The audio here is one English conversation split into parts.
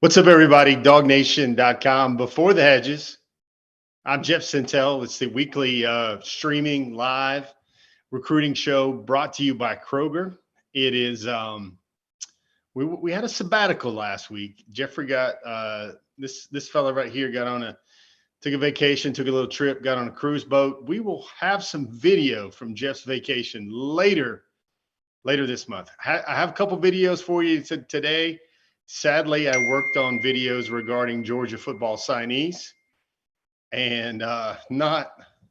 What's up, everybody? DogNation.com. Before the Hedges. I'm Jeff Sintel. It's the weekly streaming live recruiting show brought to you by Kroger. It is we had a sabbatical last week. Jeffrey got this fella right here got on a took a vacation, took a little trip, got on a cruise boat. We will have some video from Jeff's vacation later this month. I have a couple videos for you today. Sadly, I worked on videos regarding Georgia football signees and not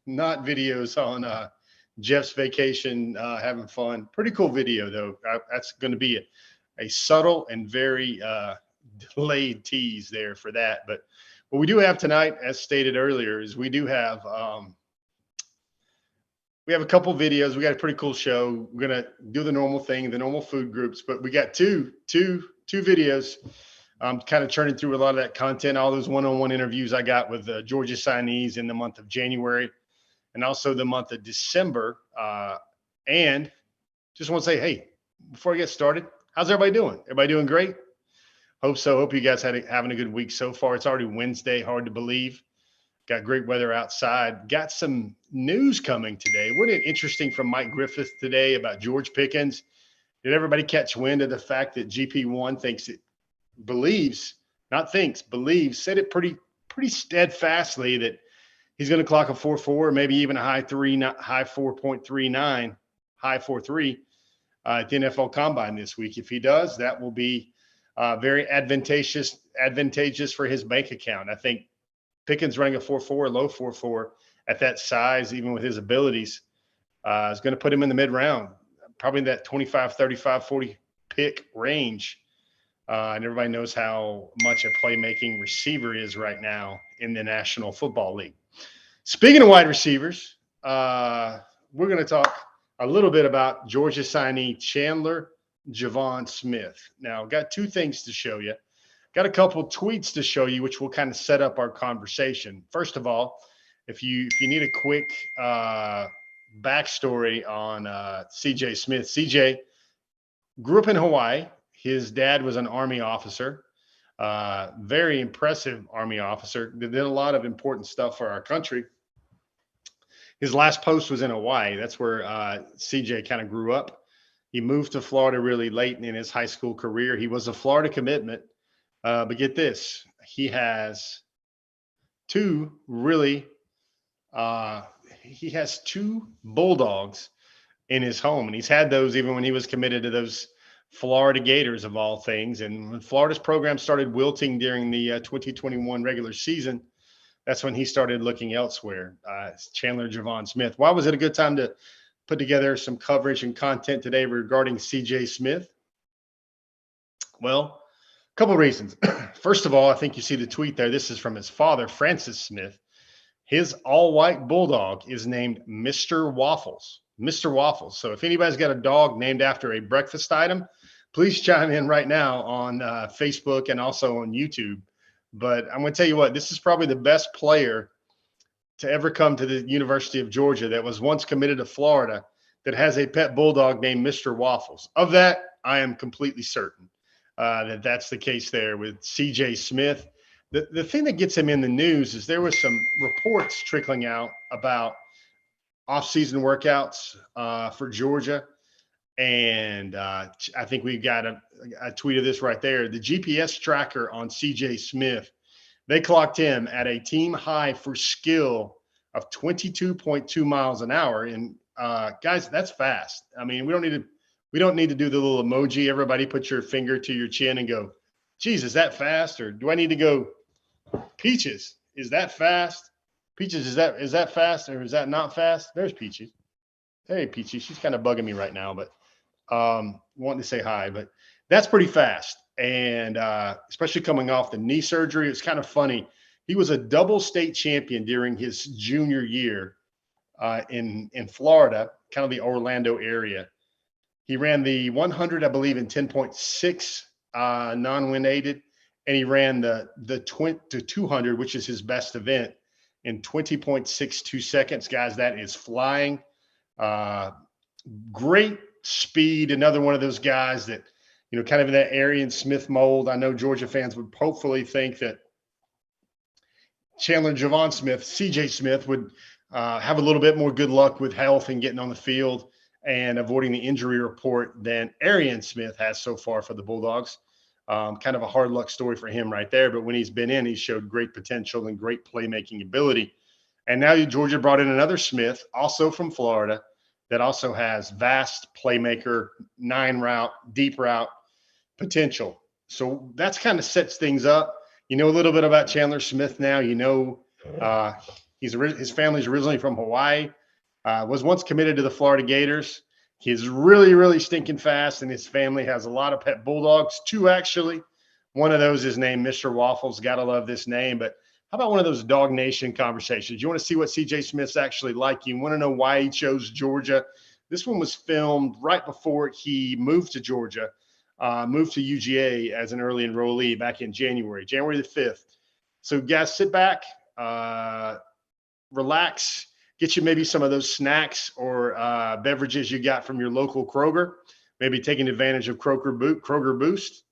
videos on Jeff's vacation, having fun. Pretty cool video, though. That's going to be a subtle and very delayed tease there for that. But what we do have tonight, as stated earlier, is we have a couple videos. We got a pretty cool show. We're gonna do the normal thing, the normal food groups, but we got two videos. I'm kind of churning through a lot of that content, all those one-on-one interviews I got with Georgia signees in the month of January and also the month of December. And just want to say, hey, before I get started, how's everybody doing? Everybody doing great? Hope so. Hope you guys having a good week so far. It's already Wednesday. Hard to believe. Got great weather outside. Got some news coming today. Wasn't it interesting from Mike Griffith today about George Pickens? Did everybody catch wind of the fact that GP1 believes, said it pretty steadfastly that he's going to clock a 4.4, maybe even a high 4.39, high 4.3 at the NFL Combine this week. If he does, that will be very advantageous for his bank account. I think Pickens running a 4.4, low 4.4 at that size, even with his abilities, is going to put him in the mid-round, probably in that 25, 35, 40 pick range. And everybody knows how much a playmaking receiver is right now in the National Football League. Speaking of wide receivers, we're going to talk a little bit about Georgia signee Chandler Javon Smith. Now, got two things to show you. Got a couple tweets to show you, which will kind of set up our conversation. First of all, if you need a quick backstory on CJ Smith. CJ grew up in Hawaii. His dad was an Army officer, very impressive Army officer. Did a lot of important stuff for our country. His last post was in Hawaii. That's where CJ kind of grew up. He moved to Florida really late in his high school career. He was a Florida commitment. But get this, he has two Bulldogs in his home. And he's had those even when he was committed to those Florida Gators of all things. And when Florida's program started wilting during the 2021 regular season, that's when he started looking elsewhere. Chandler Javon Smith. Why was it a good time to put together some coverage and content today regarding CJ Smith? Well, a couple of reasons. First of all, I think you see the tweet there. This is from his father, Francis Smith. His all-white Bulldog is named Mr. Waffles. Mr. Waffles. So if anybody's got a dog named after a breakfast item, please chime in right now on Facebook and also on YouTube. But I'm going to tell you what, this is probably the best player to ever come to the University of Georgia that was once committed to Florida that has a pet Bulldog named Mr. Waffles. Of that, I am completely certain that's the case there with CJ Smith. The thing that gets him in the news is there was some reports trickling out about offseason workouts for Georgia. And I think we've got a tweet of this right there. The GPS tracker on CJ Smith, they clocked him at a team high for skill of 22.2 miles an hour. And guys, that's fast. I mean, we don't need to do the little emoji. Everybody put your finger to your chin and go, geez, is that fast? Or do I need to go, Peaches, is that fast? Peaches, is that fast or is that not fast? There's Peaches. Hey, Peachy, she's kind of bugging me right now, but wanting to say hi. But that's pretty fast. And especially coming off the knee surgery, it's kind of funny. He was a double state champion during his junior year in Florida, kind of the Orlando area. He ran the 100, I believe, in 10.6 non-wind aided, and he ran the 200, which is his best event, in 20.62 seconds. Guys, that is flying. Great speed. Another one of those guys that, kind of in that Arian Smith mold. I know Georgia fans would hopefully think that Chandler Javon Smith, CJ Smith, would have a little bit more good luck with health and getting on the field and avoiding the injury report than Arian Smith has so far for the Bulldogs. Kind of a hard luck story for him right there. But when he's been in, he's showed great potential and great playmaking ability. And now Georgia brought in another Smith, also from Florida, that also has vast playmaker, 9-route, deep route potential. So that's kind of sets things up. You know a little bit about Chandler Smith now. His family's originally from Hawaii, was once committed to the Florida Gators. He's really, really stinking fast, and his family has a lot of pet bulldogs, 2 actually. One of those is named Mr. Waffles. Got to love this name. But how about one of those Dog Nation conversations? You want to see what CJ Smith's actually like? You want to know why he chose Georgia? This one was filmed right before he moved to Georgia, moved to UGA as an early enrollee back in January the 5th. So, guys, sit back, relax. Get you maybe some of those snacks or beverages you got from your local Kroger, maybe taking advantage of Kroger Boost.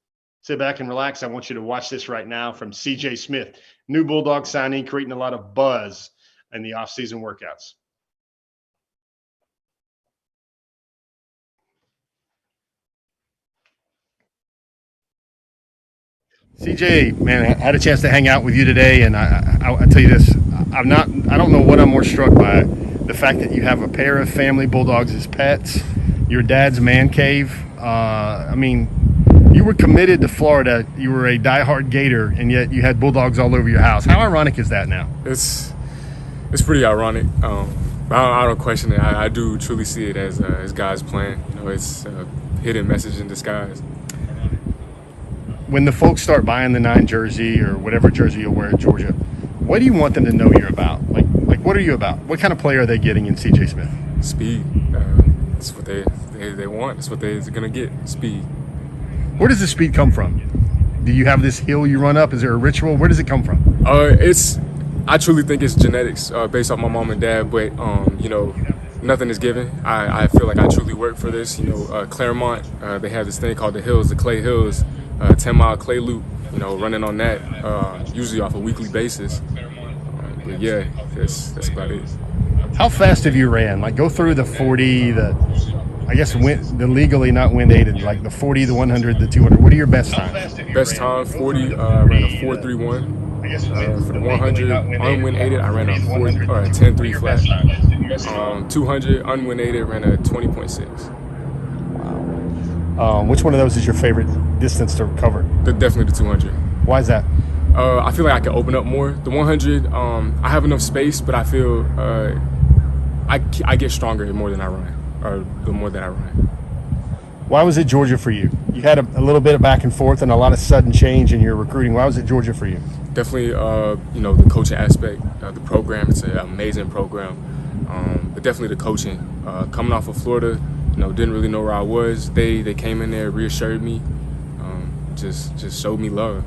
Sit back and relax. I want you to watch this right now from CJ Smith, new Bulldog signee, creating a lot of buzz in the offseason workouts. CJ, man, I had a chance to hang out with you today, and I tell you this, I don't know what I'm more struck by. The fact that you have a pair of family bulldogs as pets, your dad's man cave. You were committed to Florida. You were a diehard Gator, and yet you had bulldogs all over your house. How ironic is that now? It's pretty ironic. I don't question it. I do truly see it as God's plan. It's a hidden message in disguise. When the folks start buying the 9 jersey or whatever jersey you'll wear at Georgia, what do you want them to know you're about? Like what are you about? What kind of player are they getting in CJ Smith? Speed. That's what they want. That's what they're going to get, speed. Where does the speed come from? Do you have this hill you run up? Is there a ritual? Where does it come from? I truly think it's genetics based off my mom and dad, but, nothing is given. I feel like I truly work for this. Claremont, they have this thing called the hills, the clay hills, 10-mile clay loop, running on that usually off a weekly basis. But yeah, that's about it. How fast have you ran? Like go through the 40, the legally not wind aided, like the 40, the 100, the 200. What are your best times? Best time, 40, ran a 4.31. For the 100, unwind aided, I ran a 10.3 flat. 200, unwind aided, ran a 20.6. Which one of those is your favorite distance to cover? Definitely the 200. Why is that? I feel like I can open up more. The 100, I have enough space, but I feel I get stronger the more than I run, or the more that I run. Why was it Georgia for you? You had a little bit of back and forth and a lot of sudden change in your recruiting. Why was it Georgia for you? Definitely, the coaching aspect, the program. It's an amazing program, but definitely the coaching. Coming off of Florida, didn't really know where I was. They came in there, reassured me, just showed me love.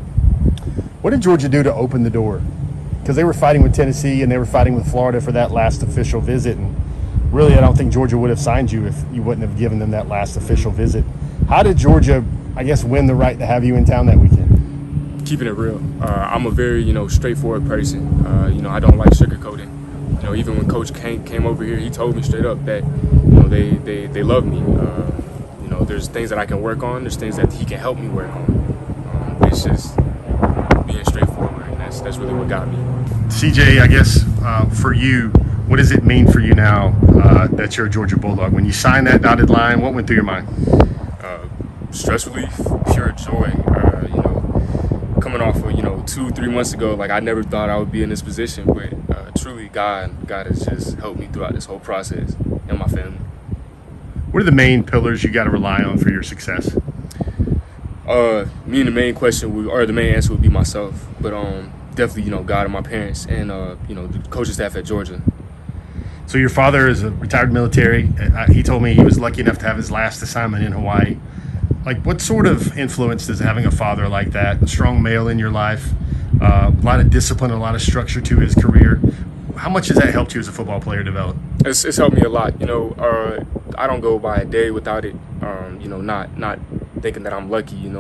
What did Georgia do to open the door? Because they were fighting with Tennessee and they were fighting with Florida for that last official visit. And really, I don't think Georgia would have signed you if you wouldn't have given them that last official visit. How did Georgia, win the right to have you in town that weekend? Keeping it real. I'm a very, straightforward person. I don't like sugarcoating. Even when Coach came over here, he told me straight up that, they love me. There's things that I can work on. There's things that he can help me work on. It's just being straightforward, and that's really what got me. CJ, for you, what does it mean for you now that you're a Georgia Bulldog? When you signed that dotted line, what went through your mind? Stress relief, pure joy. Coming off of 2-3 months ago, I never thought I would be in this position, but truly God has just helped me throughout this whole process and my family. What are the main pillars you got to rely on for your success? Me and the main answer would be myself, but definitely God and my parents and the coaching staff at Georgia. So your father is a retired military. He told me he was lucky enough to have his last assignment in Hawaii. What sort of influence does having a father like that, a strong male in your life, a lot of discipline, a lot of structure to his career, how much has that helped you as a football player develop? It's helped me a lot. I don't go by a day without it. Not thinking that I'm lucky,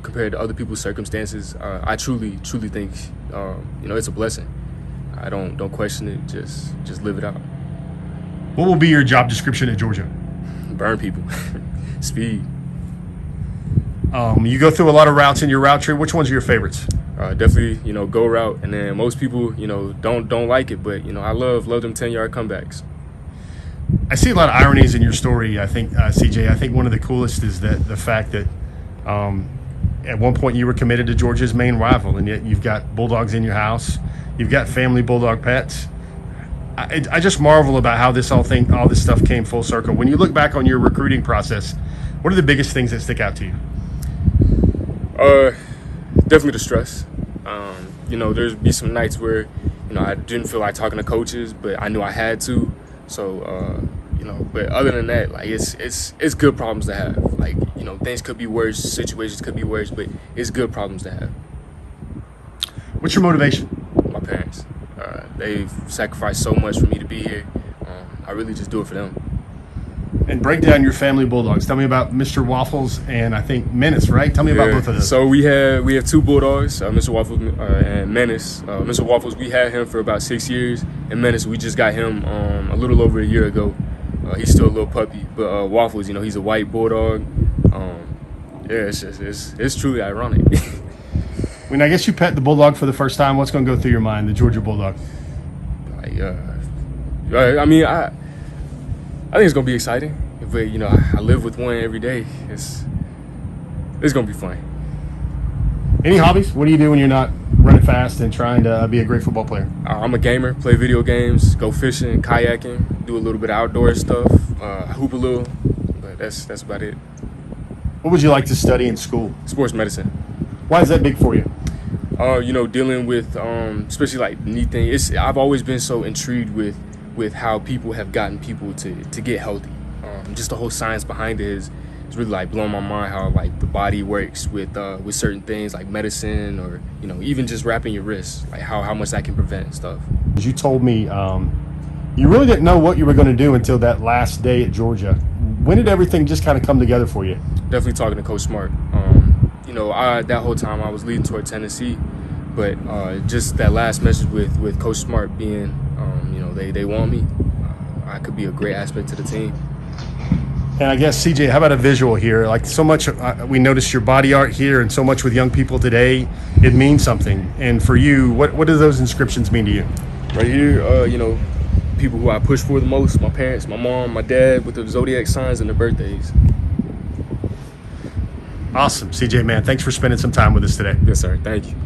compared to other people's circumstances. I truly think, it's a blessing. I don't question it. Just live it out. What will be your job description at Georgia? Burn people, speed. You go through a lot of routes in your route tree. Which ones are your favorites? Definitely, go route, and then most people, don't like it, but I love them 10-yard comebacks. I see a lot of ironies in your story. I think, CJ, I think one of the coolest is that the fact that at one point you were committed to Georgia's main rival, and yet you've got Bulldogs in your house. You've got family Bulldog pets. I just marvel about how all this stuff came full circle. When you look back on your recruiting process, what are the biggest things that stick out to you? Definitely the stress. There's be some nights where, I didn't feel like talking to coaches, but I knew I had to. So, but other than that, like it's good problems to have. Like, things could be worse, situations could be worse, but it's good problems to have. What's your motivation? My parents. They've sacrificed so much for me to be here. I really just do it for them. And break down your family Bulldogs. Tell me about Mr. Waffles and I think Menace, right? Tell me about both of those. So we have two Bulldogs, Mr. Waffles and Menace. Mr. Waffles, we had him for about 6 years, and Menace, we just got him a little over a year ago. He's still a little puppy, but Waffles, he's a white Bulldog. It's truly ironic. When I guess you pet the Bulldog for the first time, what's going to go through your mind, the Georgia Bulldog? I think it's gonna be exciting, but I live with one every day. It's gonna be fun. Any hobbies? What do you do when you're not running fast and trying to be a great football player? I'm a gamer, play video games, go fishing, kayaking, do a little bit of outdoor stuff, hoop a little, but that's about it. What would you like to study in school? Sports medicine. Why is that big for you? Dealing with especially like knee things. I've always been so intrigued with how people have gotten people to get healthy. Just the whole science behind it is really like blowing my mind, how like the body works with certain things like medicine, or even just wrapping your wrists, like how much that can prevent stuff. You told me you really didn't know what you were going to do until that last day at Georgia. When did everything just kind of come together for you? Definitely talking to Coach Smart. That whole time I was leading toward Tennessee, but just that last message with Coach Smart being, they want me. I could be a great aspect to the team. And I guess, CJ, how about a visual here? Like so much, we noticed your body art here, and so much with young people today, it means something. And for you, what do those inscriptions mean to you? Right here, people who I push for the most, my parents, my mom, my dad, with the zodiac signs and their birthdays. Awesome. CJ, man, thanks for spending some time with us today. Yes, sir. Thank you.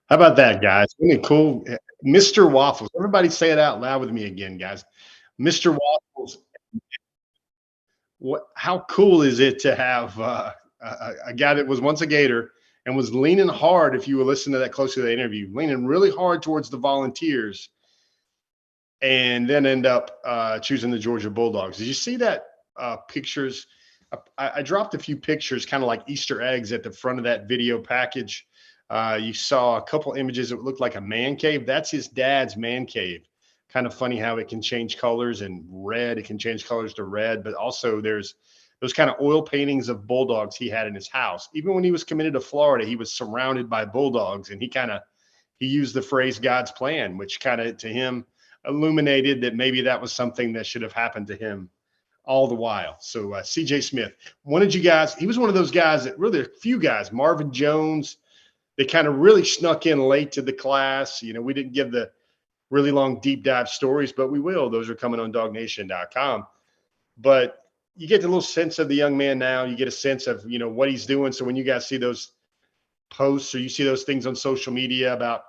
How about that, guys? Isn't it cool? Mr. Waffles. Everybody say it out loud with me again, guys. Mr. Waffles. How cool is it to have a guy that was once a Gator and was leaning hard, if you were listening to that close to the interview, leaning really hard towards the Volunteers, and then end up choosing the Georgia Bulldogs. Did you see that pictures? I dropped a few pictures, kind of like Easter eggs, at the front of that video package. You saw a couple images that looked like a man cave. That's his dad's man cave. Kind of funny how it can change colors, and red, it can change colors to red. But also there's those kind of oil paintings of Bulldogs he had in his house. Even when he was committed to Florida, he was surrounded by Bulldogs, and he used the phrase God's plan, which kind of to him illuminated that maybe that was something that should have happened to him all the while. So CJ Smith, he was one of those guys that really, a few guys, Marvin Jones, they kind of really snuck in late to the class. We didn't give the really long deep dive stories, but we will. Those are coming on dognation.com. But you get a little sense of the young man now. You get a sense of, what he's doing. So when you guys see those posts or you see those things on social media about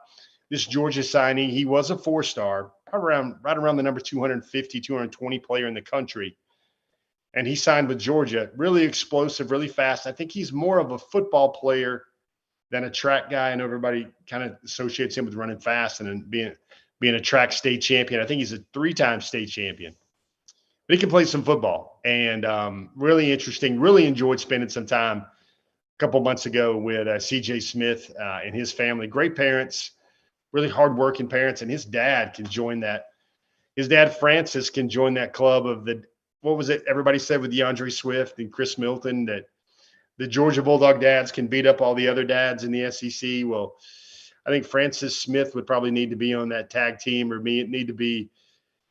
this Georgia signing, he was a 4-star, right around the number 250, 220 player in the country. And he signed with Georgia. Really explosive, really fast. I think he's more of a football player than a track guy. I know everybody kind of associates him with running fast and then being a track state champion. I think he's a 3-time state champion. But he can play some football. And really interesting. Really enjoyed spending some time a couple months ago with CJ Smith and his family. Great parents, really hardworking parents. And his dad can join that. His dad, Francis, can join that club of the what was it everybody said with DeAndre Swift and Chris Milton, that the Georgia Bulldog dads can beat up all the other dads in the SEC? Well, I think Francis Smith would probably need to be on that tag team, or need to be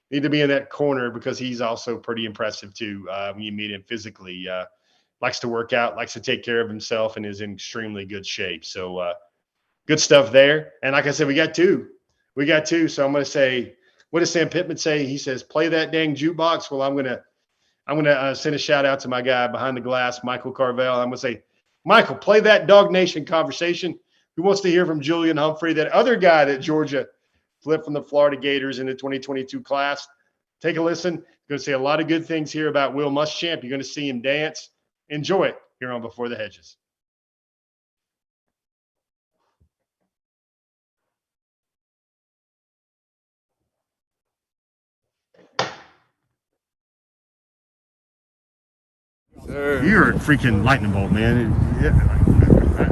in that corner, because he's also pretty impressive too. When you meet him physically, likes to work out, likes to take care of himself, and is in extremely good shape. So good stuff there. And like I said, we got two. So I'm going to say, what does Sam Pittman say? He says, play that dang jukebox. Well, I'm going to send a shout out to my guy behind the glass, Michael Carvel. I'm going to say, Michael, play that Dog Nation conversation. Who wants to hear from Julian Humphrey, that other guy that Georgia flipped from the Florida Gators in the 2022 class? Take a listen. You're going to see a lot of good things here about Will Muschamp. You're going to see him dance. Enjoy it here on Before the Hedges. You're a freaking lightning bolt, man.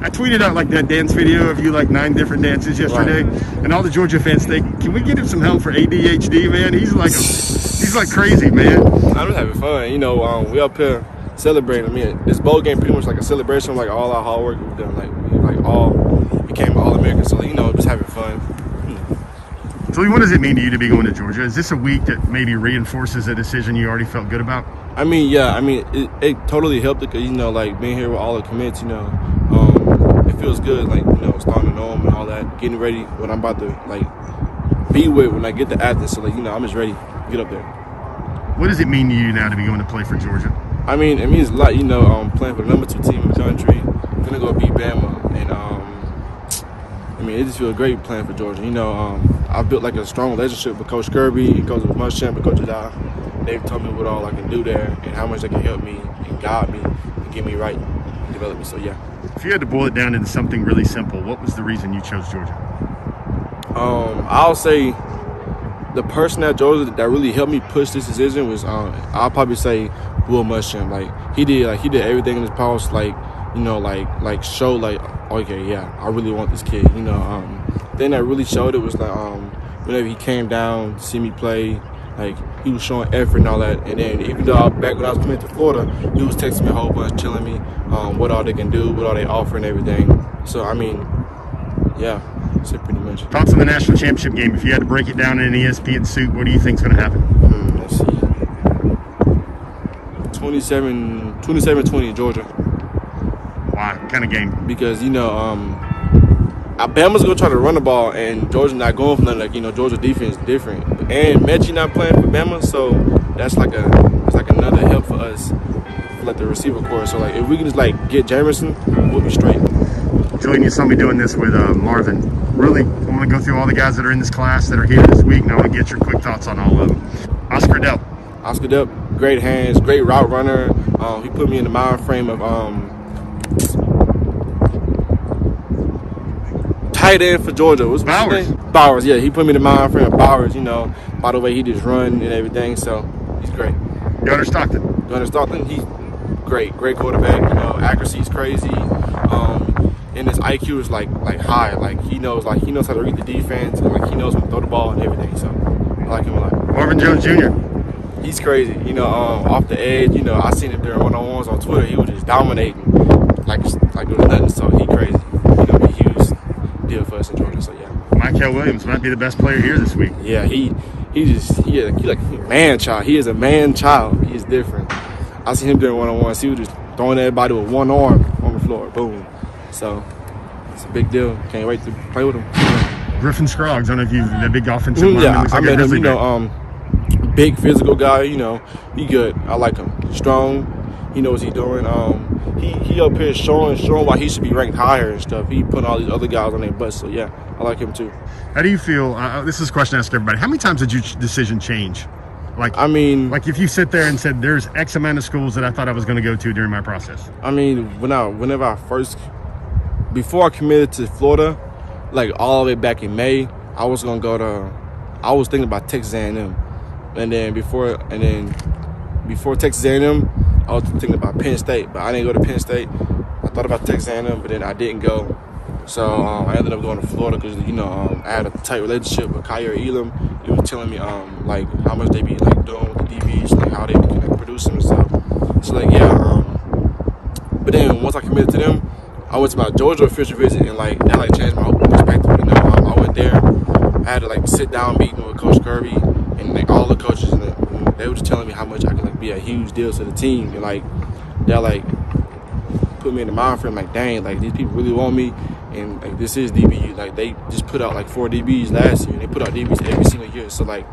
I tweeted out like that dance video of you, like 9 different dances yesterday, right. And all the Georgia fans think, can we get him some help for ADHD, man? He's like crazy, man. I'm just having fun. We up here celebrating. I mean, this bowl game pretty much like a celebration of like all our hard work we've done. Like all became All-American. So, just having fun. So what does it mean to you to be going to Georgia? Is this a week that maybe reinforces a decision you already felt good about? I mean, yeah. I mean, it totally helped because, like being here with all the commits, it feels good, like, starting to know them and all that, getting ready when I'm about to, like, be with when I get to Athens. So, like, I'm just ready to get up there. What does it mean to you now to be going to play for Georgia? I mean, it means a lot, playing for the number 2 team in the country. I'm going to go beat Bama. And, it just feels great playing for Georgia. I've built, like, a strong relationship with Coach Kirby and Coach Muschamp and Coach Adai. They've told me what all I can do there and how much they can help me and guide me and get me right and develop me. So, yeah. If you had to boil it down into something really simple, what was the reason you chose Georgia? I'll say the person at Georgia that really helped me push this decision was, I'll probably say Will Muschamp. Like, he did everything in his power, show, like, okay, yeah, I really want this kid. Then that really showed it was like, whenever he came down to see me play, like, he was showing effort and all that. And then even though back when I was coming to Florida, he was texting me a whole bunch, telling me what all they can do, what all they offer and everything. So, I mean, yeah, that's it pretty much. Thoughts on the national championship game? If you had to break it down in an ESPN suit, what do you think's going to happen? Let's see. 27-20 Georgia. Why? What kind of game? Because, Alabama's going to try to run the ball, and Georgia not going for nothing. Like, Georgia defense is different. And Mechie not playing for Bama, so that's like another help for us, for like the receiver core. So, like, if we can just, like, get Jamerson, we'll be straight. Julian, you saw me doing this with Marvin. Really, I'm going to go through all the guys that are in this class that are here this week, and I want to get your quick thoughts on all of them. Oscar Delp, great hands, great route runner. He put me in the mind frame of tight end for Georgia. What's his name? Bowers, yeah. He put me in the mind frame of Bowers, by the way he just run and everything. So he's great. Gunnar Stockton, he's great quarterback. Accuracy's crazy. And his IQ is like high. Like he knows how to read the defense, and like he knows when to throw the ball and everything. So I like him a lot. Marvin Jones Jr. He's crazy. Off the edge. I seen him during one-on-ones on Twitter. He was just dominating, like it was nothing. So he crazy. He's gonna be a huge deal for us in Georgia. So yeah. Michael Williams might be the best player here this week. Yeah, he like a man child. He is a man child. He is different. I seen him during one-on-ones. He was just throwing everybody with one arm on the floor. Boom. So it's a big deal. Can't wait to play with him. Griffin Scroggs, I don't know if you've the big offensive lineman. Yeah, I met him. Big physical guy. He good. I like him. Strong. He knows what he's doing. He up here showing why he should be ranked higher and stuff. He putting all these other guys on their butts. So yeah, I like him too. How do you feel? This is a question I ask everybody. How many times did your decision change? Like if you sit there and said, "There's X amount of schools that I thought I was going to go to during my process." I mean, before I committed to Florida, like all the way back in May, I was thinking about Texas A&M, and then before Texas A&M, I was thinking about Penn State, but I didn't go to Penn State. I thought about Texas A&M, but then I didn't go. So I ended up going to Florida because I had a tight relationship with Kyrie Elam. He was telling me like how much they be like doing with the DBs, like how they be connected produce them and stuff. So like, yeah. But then once I committed to them, I went to my Georgia official visit, and like that like changed my whole perspective. You know, I went there, I had to like sit down meeting with Coach Kirby and like all the coaches, and they were just telling me how much I could like be a huge deal to the team, and like that like put me in the mind frame like, dang, like these people really want me, and like this is DBU. Like they just put out like 4 DBs last year, and they put out DBs every single year. So like,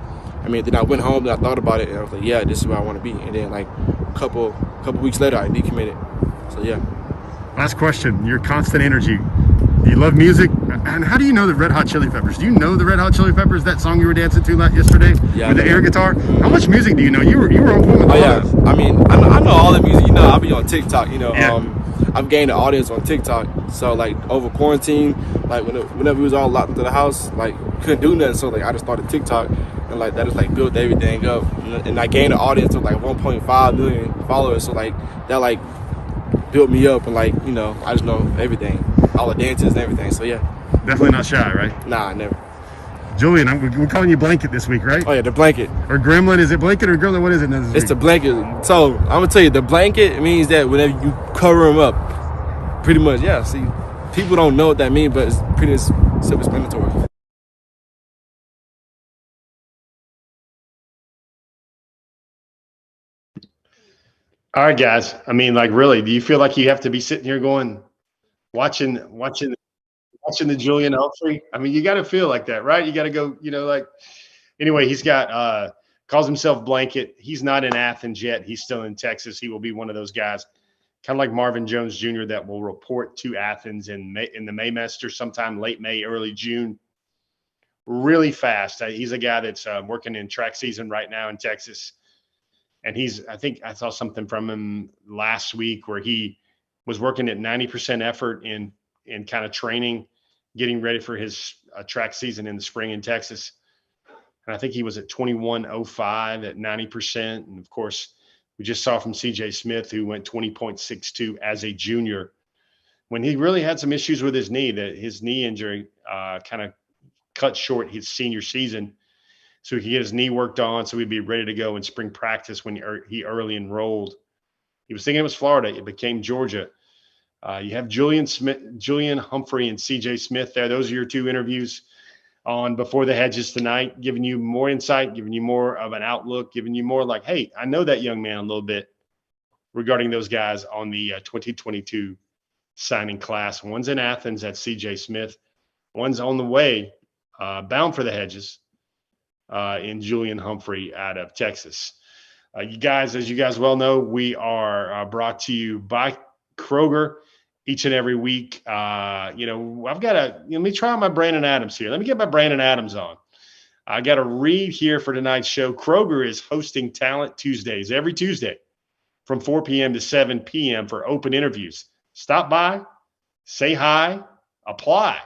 I mean, then I went home and I thought about it, and I was like, yeah, this is where I want to be. And then like a couple weeks later, I decommitted. So yeah. Last question, your constant energy. You love music, and how do you know the Red Hot Chili Peppers? Do you know the Red Hot Chili Peppers, that song you were dancing to yesterday with the air guitar? How much music do you know? You were on point with I mean, I know all the music. You know, I'll be on TikTok, you know. Yeah. I've gained an audience on TikTok. So like over quarantine, like whenever we was all locked into the house, like couldn't do nothing. So like I just started TikTok, and like that just like built everything up. And I gained an audience of like 1.5 million followers. So like that like built me up, and like, you know, I just know everything, all the dances and everything. So yeah. Definitely not shy, right? Nah, never. Julian, we're calling you Blanket this week, right? Oh yeah, the blanket. Or Gremlin, is it Blanket or Gremlin? What is it this week? It's the blanket. So I'm gonna tell you, the blanket means that whenever you cover them up, pretty much. Yeah. See, people don't know what that means, but it's pretty self-explanatory. All right, guys. I mean, like, really, do you feel like you have to be sitting here going, watching the Julian Humphrey? I mean, you got to feel like that, right? You got to go, you know, like, anyway, he's got, calls himself Blanket. He's not in Athens yet. He's still in Texas. He will be one of those guys, kind of like Marvin Jones Jr., that will report to Athens in the Maymester, sometime late May, early June. Really fast. He's a guy that's working in track season right now in Texas. And I think I saw something from him last week where he was working at 90% effort in kind of training, getting ready for his track season in the spring in Texas. And I think he was at 21:05 at 90%. And of course, we just saw from CJ Smith, who went 20.62 as a junior, when he really had some issues with his knee, that his knee injury kind of cut short his senior season. So he could get his knee worked on, so he'd be ready to go in spring practice when he early enrolled. He was thinking it was Florida. It became Georgia. You have Julian Humphrey and CJ Smith there. Those are your two interviews on Before the Hedges tonight, giving you more insight, giving you more of an outlook, giving you more like, hey, I know that young man a little bit regarding those guys on the 2022 signing class. One's in Athens, that's CJ Smith. One's on the way, bound for the Hedges, in Julian Humphrey out of Texas. You guys, as you guys well know, we are brought to you by Kroger each and every week. Let me try my Brandon Adams here. Let me get my Brandon Adams on. I got to read here for tonight's show. Kroger is hosting Talent Tuesdays every Tuesday from 4 p.m. to 7 p.m. for open interviews. Stop by, say hi, apply.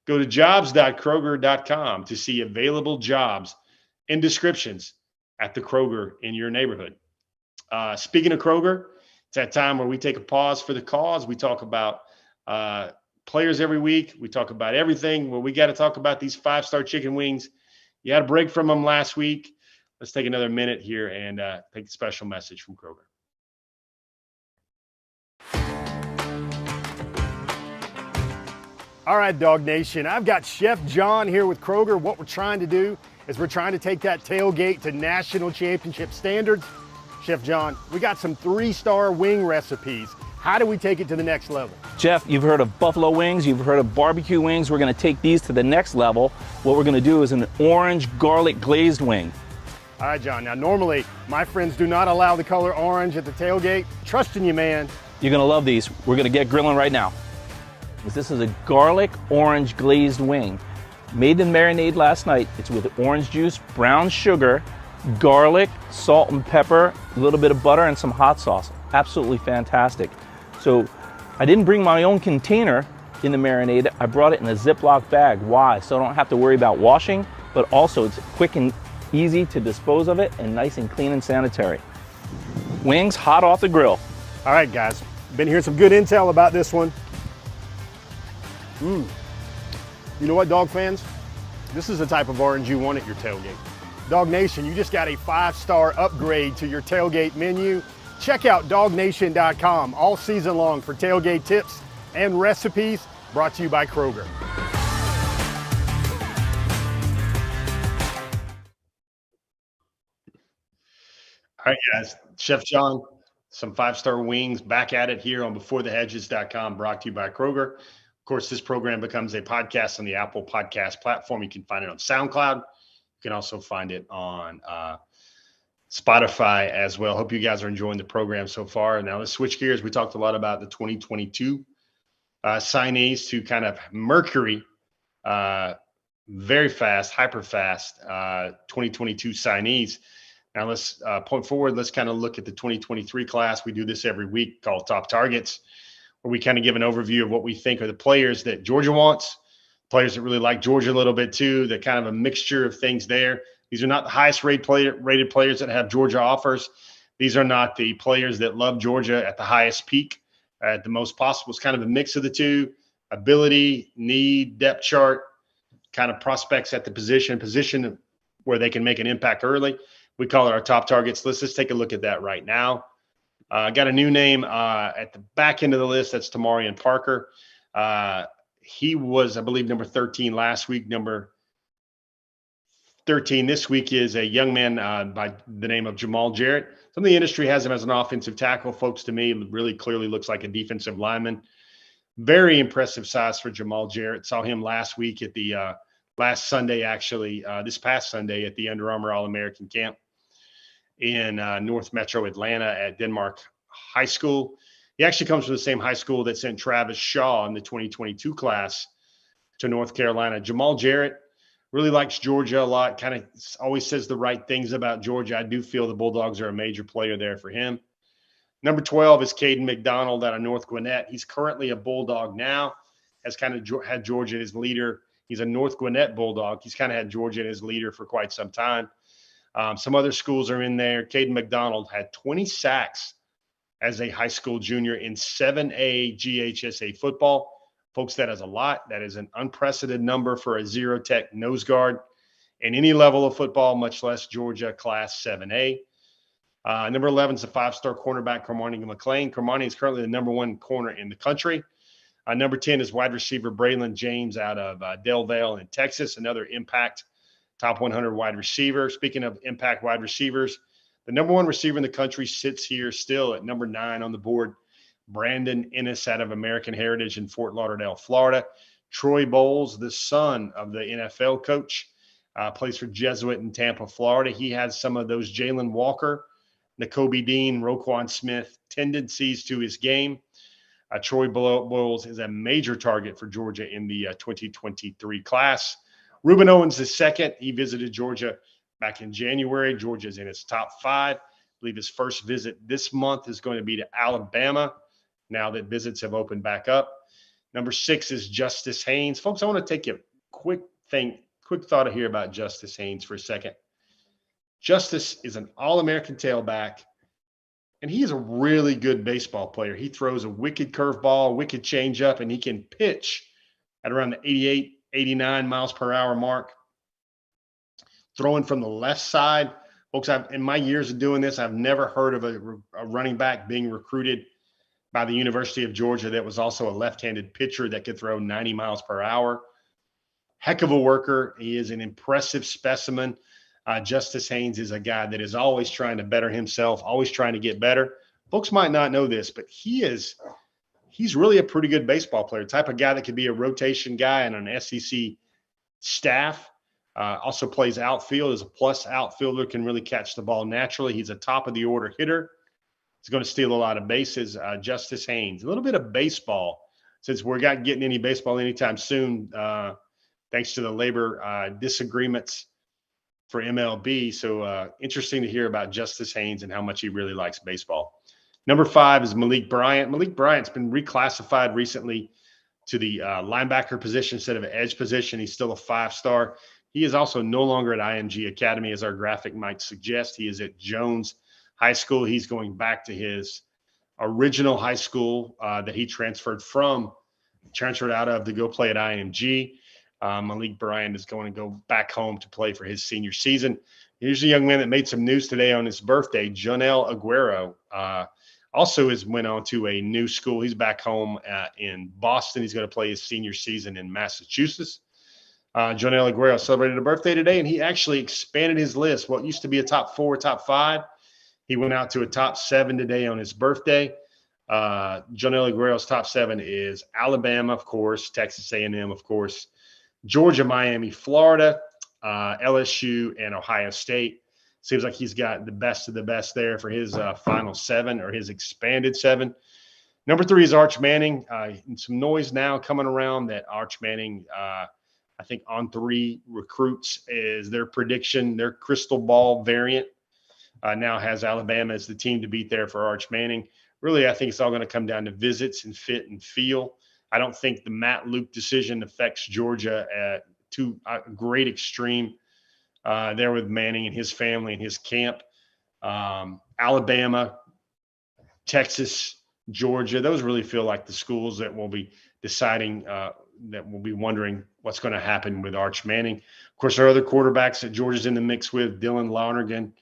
Go to jobs.kroger.com to see available jobs and descriptions at the Kroger in your neighborhood. Speaking of Kroger, it's that time where we take a pause for the cause. We talk about players every week. We talk about everything. Well, we got to talk about these 5-star chicken wings. You had a break from them last week. Let's take another minute here and take a special message from Kroger. All right, Dog Nation, I've got Chef John here with Kroger. What we're trying to do is we're trying to take that tailgate to national championship standards. Chef John, we got some 3-star wing recipes. How do we take it to the next level? Jeff, you've heard of buffalo wings, you've heard of barbecue wings. We're gonna take these to the next level. What we're gonna do is an orange garlic glazed wing. All right, John, now normally my friends do not allow the color orange at the tailgate. Trusting you, man. You're gonna love these. We're gonna get grilling right now. This is a garlic orange glazed wing. Made in marinade last night. It's with orange juice, brown sugar, garlic, salt and pepper, a little bit of butter, and some hot sauce. Absolutely fantastic. So I didn't bring my own container in the marinade. I brought it in a Ziploc bag. Why? So I don't have to worry about washing, but also it's quick and easy to dispose of it and nice and clean and sanitary. Wings hot off the grill. All right, guys. Been hearing some good intel about this one. You know what, dog fans? This is the type of orange you want at your tailgate. Dog Nation, you just got a 5-star upgrade to your tailgate menu. Check out dognation.com all season long for tailgate tips and recipes, brought to you by Kroger. All right, guys. Chef John, some 5-star wings back at it here on beforethehedges.com, brought to you by Kroger. Of course, this program becomes a podcast on the Apple Podcast platform. You can find it on SoundCloud. You can also find it on Spotify as well. Hope you guys are enjoying the program so far. Now let's switch gears. We talked a lot about the 2022 signees to kind of Mercury, very fast, hyper fast 2022 signees. Now let's point forward. Let's kind of look at the 2023 class. We do this every week called Top Targets, where we kind of give an overview of what we think are the players that Georgia wants, players that really like Georgia a little bit too. They're kind of a mixture of things there. These are not the highest rated players that have Georgia offers. These are not the players that love Georgia at the highest peak, at the most possible. It's kind of a mix of the two: ability, need, depth chart, kind of prospects at the position where they can make an impact early. We call it our top targets. Let's just take a look at that right now. I got a new name at the back end of the list. That's Tamarian Parker. He was, I believe, number 13 last week. Number 13 this week is a young man by the name of Jamal Jarrett. Some of the industry has him as an offensive tackle. Folks, to me, really clearly looks like a defensive lineman. Very impressive size for Jamal Jarrett. Saw him last week at the last Sunday, actually, this past Sunday at the Under Armour All-American Camp in North Metro Atlanta at Denmark High School. He actually comes from the same high school that sent Travis Shaw in the 2022 class to North Carolina. Jamal Jarrett really likes Georgia a lot, kind of always says the right things about Georgia. I do feel the Bulldogs are a major player there for him. Number 12 is Caden McDonald out of North Gwinnett. He's currently a Bulldog now, has kind of had Georgia as leader. He's a North Gwinnett Bulldog. He's kind of had Georgia as leader for quite some time. Some other schools are in there. Caden McDonald had 20 sacks as a high school junior in 7A GHSA football. Folks, that is a lot. That is an unprecedented number for a zero-tech nose guard in any level of football, much less Georgia Class 7A. Number 11 is a 5-star cornerback, Cormani McClain. Cormani is currently the number 1 corner in the country. Number 10 is wide receiver Braylon James out of Del Valle in Texas, another impact top 100 wide receiver. Speaking of impact wide receivers, the number 1 receiver in the country sits here still at number 9 on the board, Brandon Ennis out of American Heritage in Fort Lauderdale, Florida. Troy Bowles, the son of the NFL coach, plays for Jesuit in Tampa, Florida. He has some of those Jalen Walker, Nakobe Dean, Roquan Smith tendencies to his game. Troy Bowles is a major target for Georgia in the 2023 class. Ruben Owens is second. He visited Georgia back in January. Georgia's in its top 5. I believe his first visit this month is going to be to Alabama, now that visits have opened back up. Number 6 is Justice Haynes. Folks, I want to take a quick thought here about Justice Haynes for a second. Justice is an All-American tailback, and he is a really good baseball player. He throws a wicked curveball, wicked changeup, and he can pitch at around the 88, 89 miles per hour mark. Throwing from the left side. Folks, in my years of doing this, I've never heard of a running back being recruited by the University of Georgia that was also a left-handed pitcher that could throw 90 miles per hour. Heck of a worker. He is an impressive specimen. Justice Haynes is a guy that is always trying to better himself, always trying to get better. Folks might not know this, but he's really a pretty good baseball player, type of guy that could be a rotation guy on an SEC staff. Also plays outfield, is a plus outfielder, can really catch the ball naturally. He's a top of the order hitter. He's going to steal a lot of bases. Justice Haynes, a little bit of baseball, since we're not getting any baseball anytime soon, thanks to the labor disagreements for MLB. So interesting to hear about Justice Haynes and how much he really likes baseball. Number 5 is Malik Bryant. Malik Bryant's been reclassified recently to the linebacker position instead of an edge position. He's still a 5-star. He is also no longer at IMG Academy, as our graphic might suggest. He is at Jones High School. He's going back to his original high school that he transferred out of to go play at IMG. Malik Bryant is going to go back home to play for his senior season. Here's a young man that made some news today on his birthday, Jonel Aguero. Also went on to a new school. He's back home in Boston. He's going to play his senior season in Massachusetts. Jonel Aguero celebrated a birthday today, and he actually expanded his list. What used to be a top 4, top 5, he went out to a top 7 today on his birthday. Jonel Aguero's top 7 is Alabama, of course, Texas A&M, of course, Georgia, Miami, Florida, LSU, and Ohio State. Seems like he's got the best of the best there for his final 7 or his expanded 7. Number 3 is Arch Manning. And some noise now coming around that Arch Manning, I think on 3 recruits is their prediction, their crystal ball variant now has Alabama as the team to beat there for Arch Manning. Really, I think it's all going to come down to visits and fit and feel. I don't think the Matt Luke decision affects Georgia to a great extreme there with Manning and his family and his camp. Alabama, Texas, Georgia, those really feel like the schools that will be deciding that will be wondering what's going to happen with Arch Manning. Of course, there are other quarterbacks that Georgia's in the mix with. Dylan Lonergan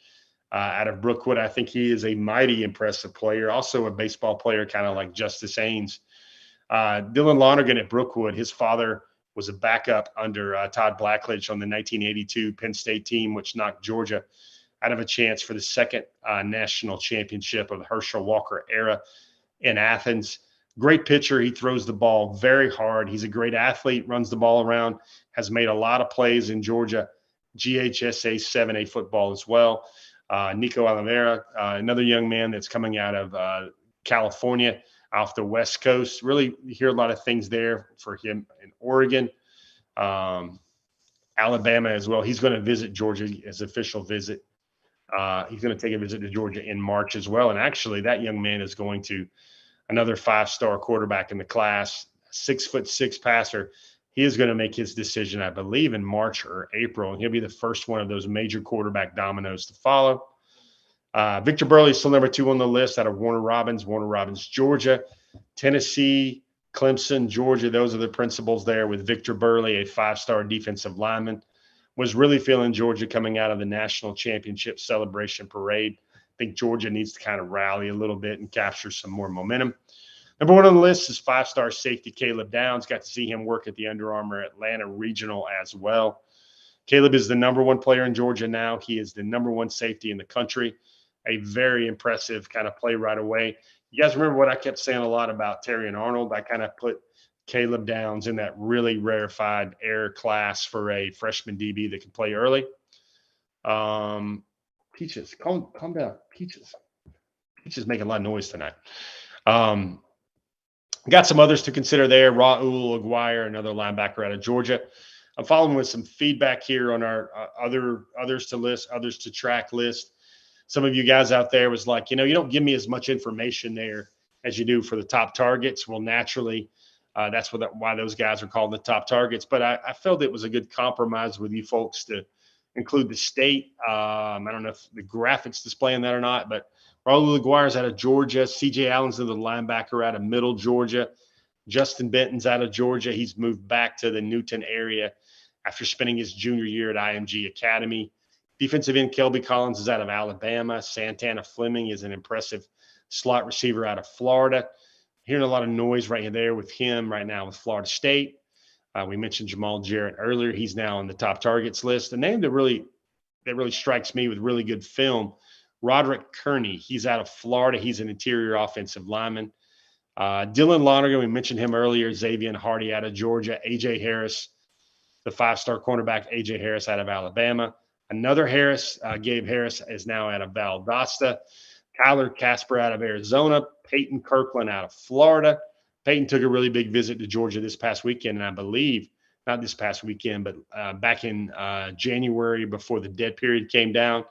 out of Brookwood. I think he is a mighty impressive player, also a baseball player, kind of like Justice Haynes. Dylan Lonergan at Brookwood, his father was a backup under Todd Blackledge on the 1982 Penn State team, which knocked Georgia out of a chance for the second national championship of the Herschel Walker era in Athens. Great pitcher. He throws the ball very hard. He's a great athlete, runs the ball around, has made a lot of plays in Georgia GHSA 7A football as well. Nico Oliveira, another young man that's coming out of California off the West Coast. Really, you hear a lot of things there for him in Oregon, Alabama as well. He's going to visit Georgia, his official visit. He's going to take a visit to Georgia in March as well. And actually, that young man is going to another 5-star quarterback in the class, 6'6" passer. He is going to make his decision, I believe, in March or April, and he'll be the first one of those major quarterback dominoes to follow. Victor Burley is still number 2 on the list out of Warner Robins, Georgia. Tennessee, Clemson, Georgia, those are the principals there with Victor Burley, a 5-star defensive lineman. Was really feeling Georgia coming out of the national championship celebration parade. I think Georgia needs to kind of rally a little bit and capture some more momentum. Number 1 on the list is 5-star safety Caleb Downs. Got to see him work at the Under Armour Atlanta Regional as well. Caleb is the number 1 player in Georgia now. He is the number 1 safety in the country. A very impressive kind of play right away. You guys remember what I kept saying a lot about Terry and Arnold? I kind of put Caleb Downs in that really rarefied air class for a freshman DB that can play early. Peaches, calm down. Peaches making a lot of noise tonight. Got some others to consider there. Raul Aguirre, another linebacker out of Georgia. I'm following with some feedback here on our others to track list. Some of you guys out there was like, you don't give me as much information there as you do for the top targets. Well, naturally, that's why those guys are called the top targets. But I felt it was a good compromise with you folks to include the state. I don't know if the graphics displaying that or not, but Raul Aguirre's out of Georgia. C.J. Allen's the linebacker out of Middle Georgia. Justin Benton's out of Georgia. He's moved back to the Newton area after spending his junior year at IMG Academy. Defensive end Kelby Collins is out of Alabama. Santana Fleming is an impressive slot receiver out of Florida. Hearing a lot of noise right there with him right now with Florida State. We mentioned Jamal Jarrett earlier. He's now on the top targets list. The name that really strikes me with really good film, Roderick Kearney. He's out of Florida. He's an interior offensive lineman. Dylan Lonergan, we mentioned him earlier. Xavier Hardy out of Georgia. A.J. Harris, the 5-star cornerback, A.J. Harris out of Alabama. Another Harris, Gabe Harris, is now out of Valdosta. Kyler Casper out of Arizona. Peyton Kirkland out of Florida. Peyton took a really big visit to Georgia this past weekend, and I believe, not this past weekend, but back in January before the dead period came down.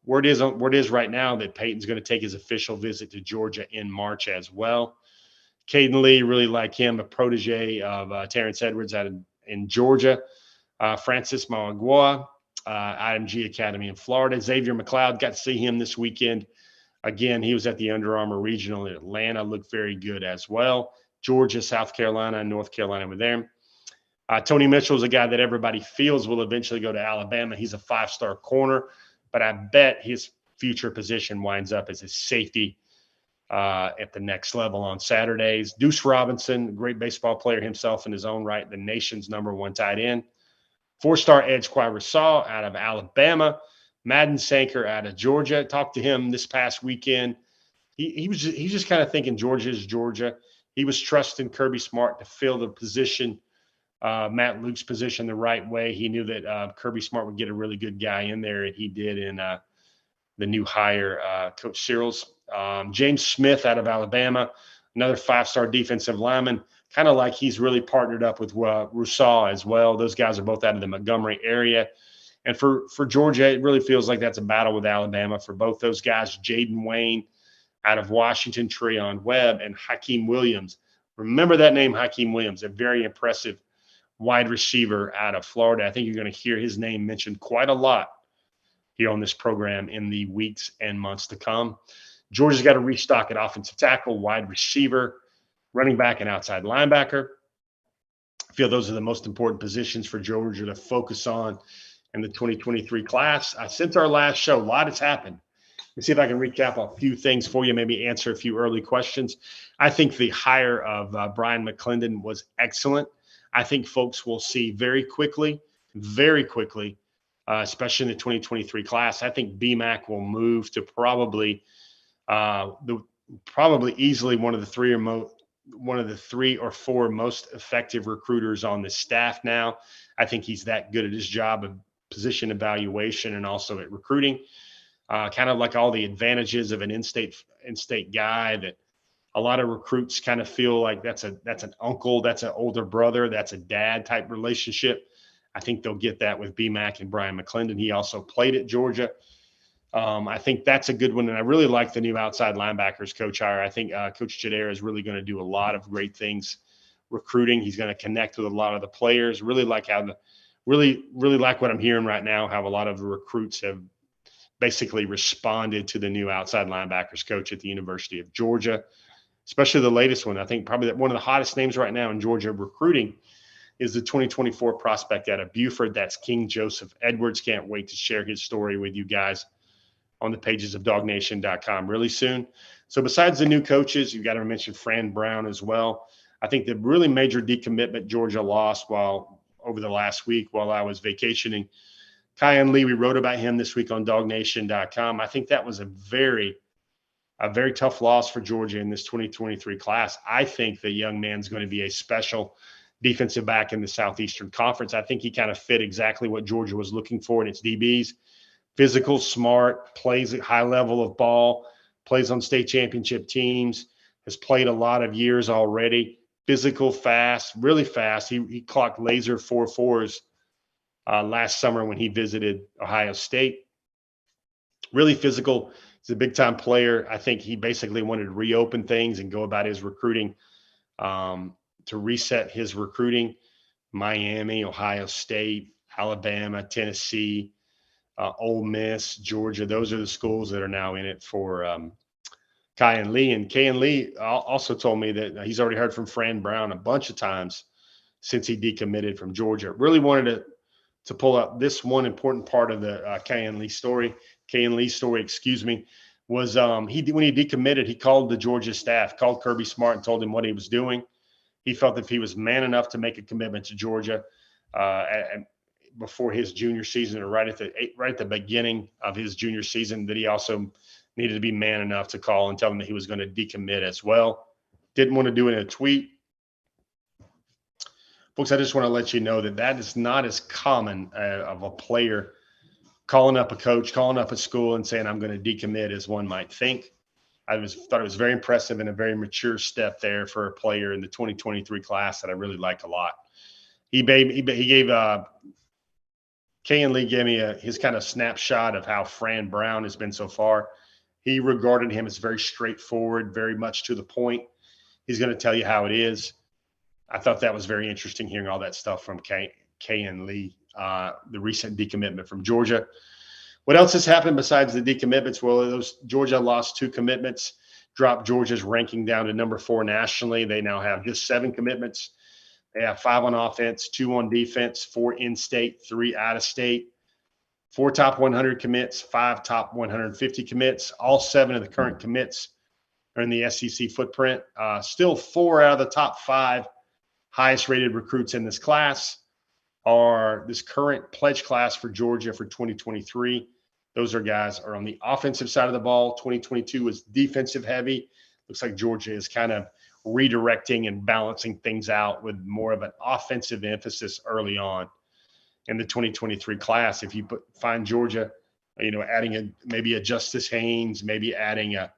Word is right now that Peyton's going to take his official visit to Georgia in March as well. Caden Lee, really like him, a protege of Terrence Edwards in Georgia. Francis Mauagua, IMG Academy in Florida. Xavier McLeod, got to see him this weekend. Again, he was at the Under Armour Regional in Atlanta, looked very good as well. Georgia, South Carolina, and North Carolina were there. Tony Mitchell is a guy that everybody feels will eventually go to Alabama. He's a 5-star corner. but I bet his future position winds up as a safety at the next level on Saturdays. Deuce Robinson, great baseball player himself in his own right, the nation's #1 tight end. 4-star edge Quirasaw out of Alabama. Madden Sanker out of Georgia. Talked to him this past weekend. He's just kind of thinking Georgia is Georgia. He was trusting Kirby Smart to fill the position, Matt Luke's position, the right way. He knew that Kirby Smart would get a really good guy in there, and he did in the new hire, Coach Cyril's. James Smith out of Alabama, another 5-star defensive lineman, kind of like he's really partnered up with Rousseau as well. Those guys are both out of the Montgomery area. And for Georgia, it really feels like that's a battle with Alabama for both those guys. Jaden Wayne out of Washington, Treon Webb, and Hakeem Williams. Remember that name, Hakeem Williams, a very impressive wide receiver out of Florida. I think you're going to hear his name mentioned quite a lot here on this program in the weeks and months to come. Georgia's got to restock at offensive tackle, wide receiver, running back, and outside linebacker. I feel those are the most important positions for Georgia to focus on in the 2023 class. Since our last show, a lot has happened. Let's see if I can recap a few things for you, maybe answer a few early questions. I think the hire of Brian McClendon was excellent. I think folks will see very quickly, especially in the 2023 class. I think BMAC will move to probably easily one of the 3 or 4 most effective recruiters on the staff now. I think he's that good at his job of position evaluation and also at recruiting. Kind of like all the advantages of an in-state guy that a lot of recruits kind of feel like that's an uncle, that's an older brother, that's a dad type relationship. I think they'll get that with BMAC and Brian McClendon. He also played at Georgia. I think that's a good one. And I really like the new outside linebackers coach hire. I think Coach Jadair is really going to do a lot of great things recruiting. He's going to connect with a lot of the players. Really like what I'm hearing right now, how a lot of the recruits have basically responded to the new outside linebackers coach at the University of Georgia, especially the latest one. I think probably one of the hottest names right now in Georgia recruiting is the 2024 prospect out of Buford. That's King Joseph Edwards. Can't wait to share his story with you guys on the pages of dognation.com really soon. So besides the new coaches, you've got to mention Fran Brown as well. I think the really major decommitment Georgia lost over the last week while I was vacationing, Kyan Lee, we wrote about him this week on dognation.com. I think that was a very tough loss for Georgia in this 2023 class. I think the young man's going to be a special defensive back in the Southeastern Conference. I think he kind of fit exactly what Georgia was looking for in its DBs. Physical, smart, plays at high level of ball, plays on state championship teams, has played a lot of years already. Physical, fast, really fast. He clocked laser 4.4s last summer when he visited Ohio State. Really physical. He's a big-time player. I think he basically wanted to reopen things and go about his recruiting, to reset his recruiting. Miami, Ohio State, Alabama, Tennessee, Ole Miss, Georgia. Those are the schools that are now in it for Kyan Lee. And Kyan Lee also told me that he's already heard from Fran Brown a bunch of times since he decommitted from Georgia. Really wanted to pull up this one important part of the Kyan Lee story. Was when he decommitted, he called the Georgia staff, called Kirby Smart and told him what he was doing. He felt that if he was man enough to make a commitment to Georgia before his junior season, or right at the beginning of his junior season, that he also needed to be man enough to call and tell him that he was going to decommit as well. Didn't want to do it in a tweet. Folks, I just want to let you know that is not as common of a player calling up a coach, calling up a school and saying, I'm going to decommit, as one might think. I thought it was very impressive and a very mature step there for a player in the 2023 class that I really like a lot. Kyan Lee gave me his kind of snapshot of how Fran Brown has been so far. He regarded him as very straightforward, very much to the point. He's going to tell you how it is. I thought that was very interesting, hearing all that stuff from Kyan Lee, the recent decommitment from Georgia. What else has happened besides the decommitments? Well, Georgia lost 2 commitments, dropped Georgia's ranking down to number 4 nationally. They now have just 7 commitments. They have 5 on offense, 2 on defense, 4 in-state, 3 out-of-state. 4 top 100 commits, 5 top 150 commits. All 7 of the current commits are in the SEC footprint. Still 4 out of the top 5 highest rated recruits in this class are this current pledge class for Georgia for 2023. Those guys are on the offensive side of the ball. 2022 was defensive heavy. Looks like Georgia is kind of redirecting and balancing things out with more of an offensive emphasis early on in the 2023 class. If you find Georgia, adding maybe a Justice Haynes, maybe adding a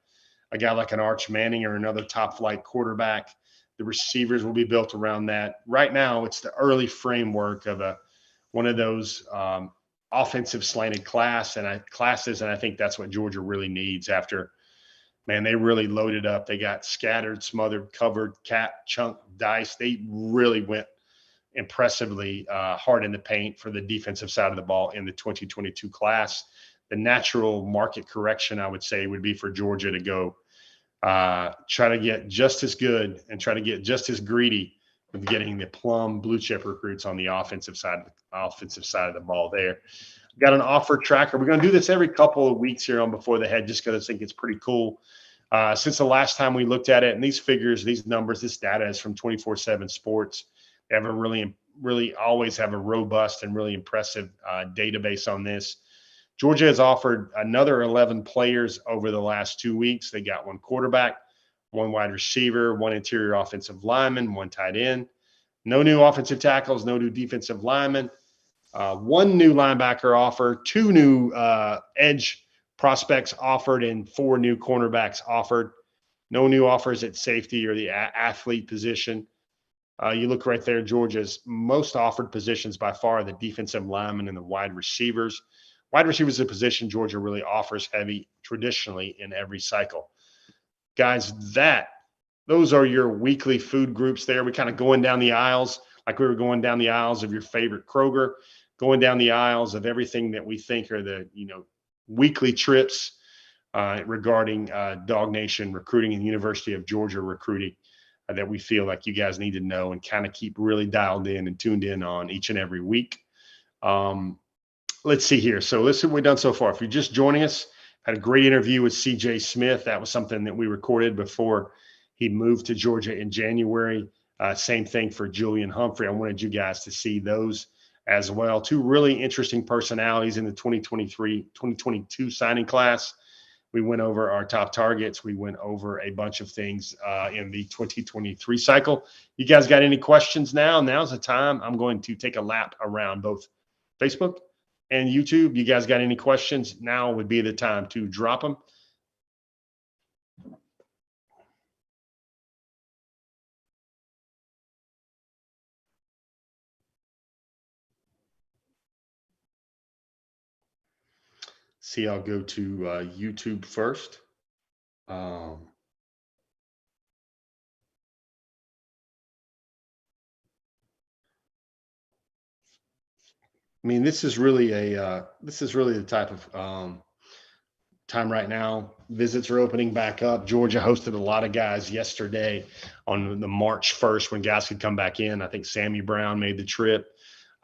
guy like an Arch Manning or another top flight quarterback, the receivers will be built around that. Right now, it's the early framework of one of those offensive slanted classes, and I think that's what Georgia really needs after. Man, they really loaded up. They got scattered, smothered, covered, cat, chunk, dice. They really went impressively hard in the paint for the defensive side of the ball in the 2022 class. The natural market correction, I would say, would be for Georgia to go try to get just as good and try to get just as greedy with getting the plum blue chip recruits on the offensive side of the ball there. Got an offer tracker. We're going to do this every couple of weeks here on Before the Head, just because I think it's pretty cool. Since the last time we looked at it, and these figures, these numbers, this data is from 24/7 Sports. They have a really always have a robust and really impressive database on this. Georgia has offered another 11 players over the last 2 weeks. They got 1 quarterback, 1 wide receiver, 1 interior offensive lineman, 1 tight end. No new offensive tackles, no new defensive linemen. 1 new linebacker offer, 2 new edge prospects offered, and 4 new cornerbacks offered. No new offers at safety or the athlete position. You look right there, Georgia's most offered positions by far are the defensive linemen and the wide receivers. Wide receivers is a position Georgia really offers heavy traditionally in every cycle. Guys, those are your weekly food groups there. We're kind of going down the aisles like we were going down the aisles of your favorite Kroger, going down the aisles of everything that we think are the weekly trips regarding Dog Nation recruiting and University of Georgia recruiting that we feel like you guys need to know and kind of keep really dialed in and tuned in on each and every week. Let's see here. So let's see what we've done so far. If you're just joining us, had a great interview with CJ Smith. That was something that we recorded before he moved to Georgia in January. Same thing for Julian Humphrey. I wanted you guys to see those as well. 2 really interesting personalities in the 2022 signing class. We went over our top targets. We went over a bunch of things in the 2023 cycle. You guys got any questions now? Now's the time. I'm going to take a lap around both Facebook and YouTube. You guys got any questions? Now would be the time to drop them. See, I'll go to YouTube first. I mean, this is really the type of time right now. Visits are opening back up. Georgia hosted a lot of guys yesterday on the March 1st when guys could come back in. I think Sammy Brown made the trip.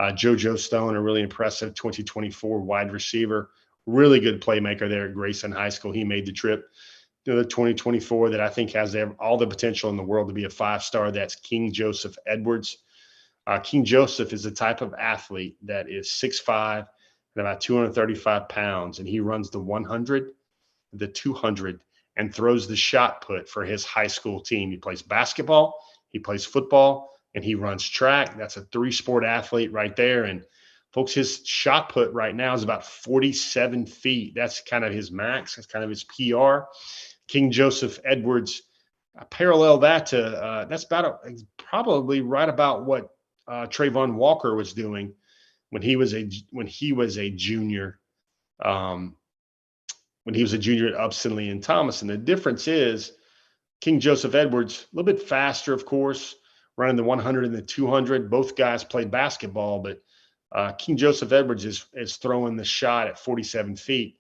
JoJo Stone, a really impressive 2024 wide receiver, really good playmaker there at Grayson High School. He made the trip to the 2024 that I think has all the potential in the world to be a 5-star. That's King Joseph Edwards. King Joseph is the type of athlete that is 6'5" and about 235 pounds, and he runs the 100, the 200, and throws the shot put for his high school team. He plays basketball, he plays football, and he runs track. That's a 3-sport athlete right there. And folks, his shot put right now is about 47 feet. That's kind of his max. That's kind of his PR. King Joseph Edwards, parallel that to that's probably right about what Trayvon Walker was doing when he was a junior. When he was a junior at Upson and Thomas. And the difference is King Joseph Edwards, a little bit faster, of course, running the 100 and the 200. Both guys played basketball, but King Joseph Edwards is throwing the shot at 47 feet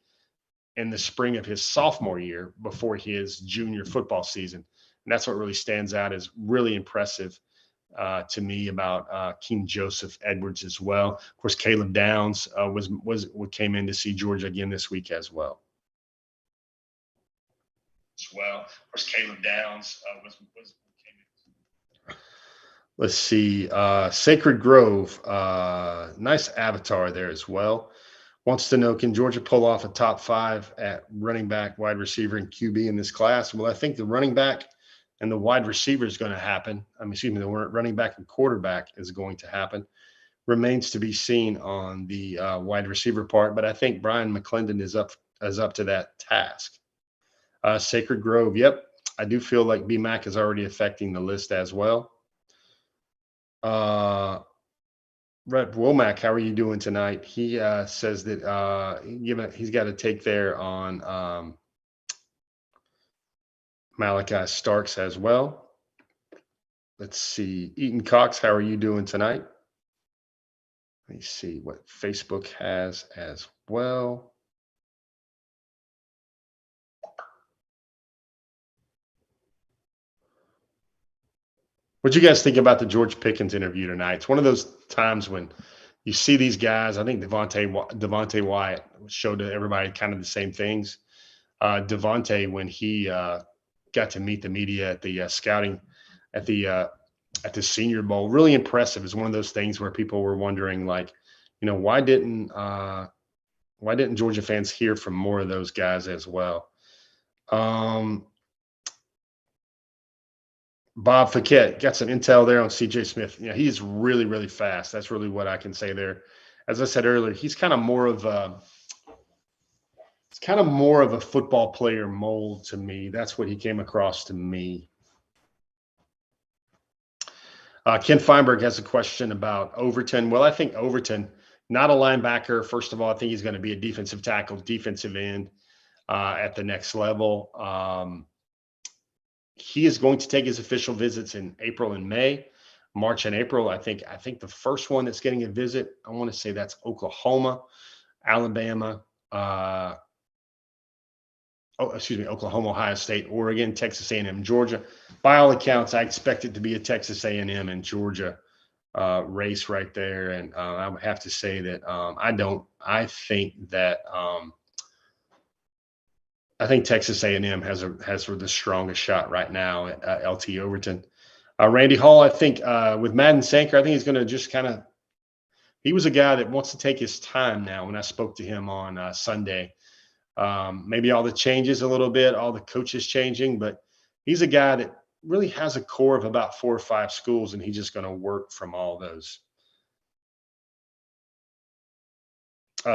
in the spring of his sophomore year before his junior football season. And that's what really stands out as really impressive to me about King Joseph Edwards as well. Of course, Caleb Downs came in to see Georgia again this week as well. Of course, Caleb Downs came in. Let's see. Sacred Grove, nice avatar there as well. Wants to know, can Georgia pull off a top 5 at running back, wide receiver, and QB in this class? Well, I think the running back and the wide receiver is going to happen. The running back and quarterback is going to happen. Remains to be seen on the wide receiver part, but I think Brian McClendon is up to that task. Sacred Grove, yep. I do feel like BMAC is already affecting the list as well. Brett Womack, how are you doing tonight? He says that he's got a take there on Malachi Starks as well. Let's see. Eaton Cox, how are you doing tonight? Let me see what Facebook has as well. What do you guys think about the George Pickens interview tonight? It's one of those times when you see these guys. I think Devontae Wyatt showed to everybody kind of the same things. Devontae, when he got to meet the media at the scouting at the Senior Bowl, really impressive. It's one of those things where people were wondering, like, why didn't Georgia fans hear from more of those guys as well? Bob Fiquette got some intel there on C.J. Smith. Yeah, he's really, really fast. That's really what I can say there. As I said earlier, he's kind of more of a football player mold to me. That's what he came across to me. Ken Feinberg has a question about Overton. Well, I think Overton, not a linebacker. First of all, I think he's going to be a defensive tackle, defensive end at the next level. He is going to take his official visits in April and May, March and April. I think the first one that's getting a visit, I want to say that's Oklahoma, Alabama, Oklahoma, Ohio State, Oregon, Texas A&M, Georgia. By all accounts, I expect it to be a Texas A&M and Georgia race right there. And I would have to say that I think Texas A&M has the strongest shot right now at LT Overton. Randy Hall, I think with Madden Sanker, I think he's going to just he was a guy that wants to take his time now. When I spoke to him on Sunday, maybe all the changes a little bit, all the coaches changing, but he's a guy that really has a core of about 4 or 5 schools, and he's just going to work from all those.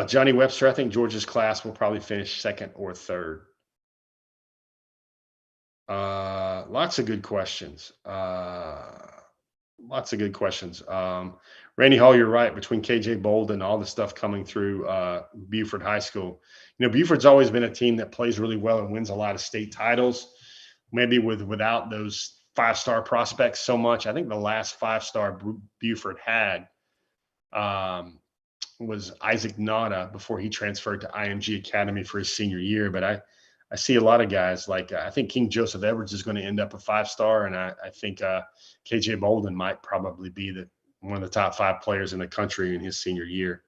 Johnny Webster, I think Georgia's class will probably finish second or third. Lots of good questions. Randy Hall, you're right. Between KJ Bolden, all the stuff coming through Buford High School. Buford's always been a team that plays really well and wins a lot of state titles. Maybe without those 5-star prospects so much. I think the last 5-star Buford had was Isaac Nada before he transferred to IMG Academy for his senior year. But I see a lot of guys like I think King Joseph Edwards is going to end up a 5-star, and I think KJ Bolden might probably be one of the top 5 players in the country in his senior year.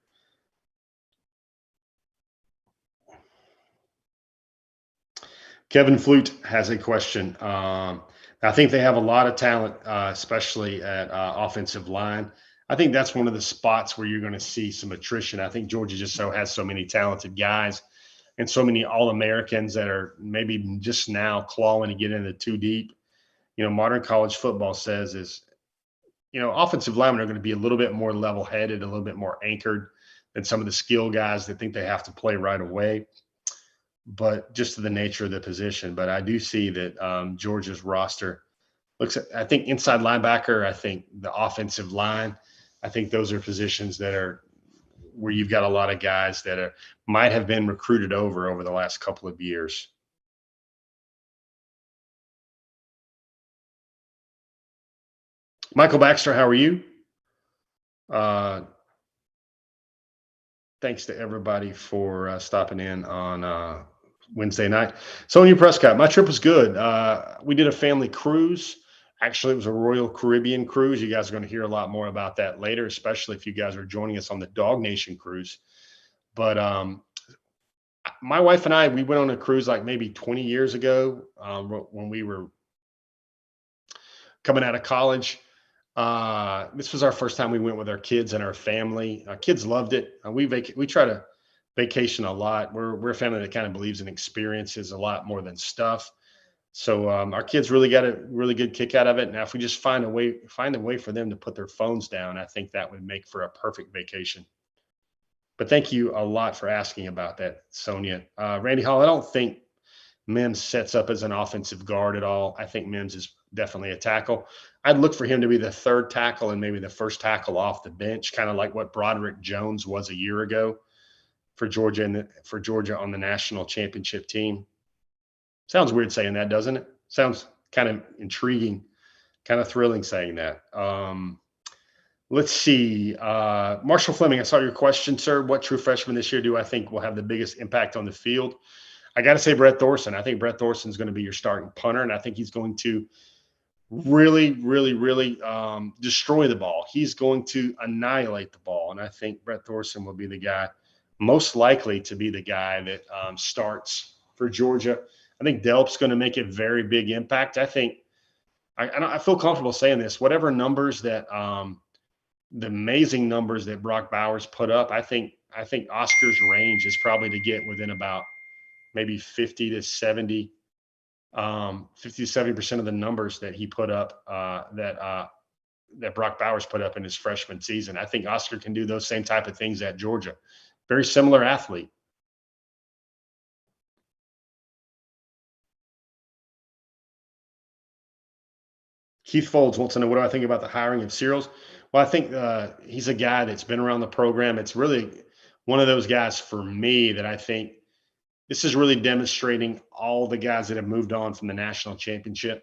Kevin Flute has a question. I think they have a lot of talent, especially at offensive line. I think that's one of the spots where you're going to see some attrition. I think Georgia just has so many talented guys and so many All-Americans that are maybe just now clawing to get into too deep. Modern college football says offensive linemen are going to be a little bit more level-headed, a little bit more anchored than some of the skill guys that think they have to play right away, but just to the nature of the position. But I do see that Georgia's roster looks at, I think, inside linebacker, I think the offensive line, I think those are positions that are where you've got a lot of guys that might have been recruited over the last couple of years. Michael Baxter, how are you? Thanks to everybody for stopping in on Wednesday night. Sonia Prescott, my trip was good. We did a family cruise. Actually, it was a Royal Caribbean cruise. You guys are going to hear a lot more about that later, especially if you guys are joining us on the Dog Nation cruise. But my wife and I, we went on a cruise like maybe 20 years ago when we were coming out of college. This was our first time we went with our kids and our family. Our kids loved it. We try to vacation a lot. We're a family that kind of believes in experiences a lot more than stuff. So our kids really got a really good kick out of it. Now, if we just find a way for them to put their phones down, I think that would make for a perfect vacation. But thank you a lot for asking about that, Sonia. Randy Hall, I don't think Mims sets up as an offensive guard at all. I think Mims is definitely a tackle. I'd look for him to be the third tackle and maybe the first tackle off the bench, kind of like what Broderick Jones was a year ago for Georgia and for Georgia on the national championship team. Sounds weird saying that, doesn't it? Sounds kind of intriguing, kind of thrilling saying that. Let's see. Marshall Fleming, I saw your question, sir. What true freshman this year do I think will have the biggest impact on the field? I got to say Brett Thorson. I think Brett Thorson is going to be your starting punter, and I think he's going to really, really, really destroy the ball. He's going to annihilate the ball, and I think Brett Thorson will be the guy, most likely to be the guy that starts for Georgia. I think Delp's going to make a very big impact. I think I feel comfortable saying this. Whatever numbers that the amazing numbers that Brock Bowers put up, I think Oscar's range is probably to get within about maybe 50 to 70 50-70% of the numbers that he put up that Brock Bowers put up in his freshman season. I think Oscar can do those same type of things at Georgia. Very similar athlete. Keith Folds wants to know, what do I think about the hiring of Searles? Well, I think he's a guy that's been around the program. It's really one of those guys for me that I think this is really demonstrating all the guys that have moved on from the national championship.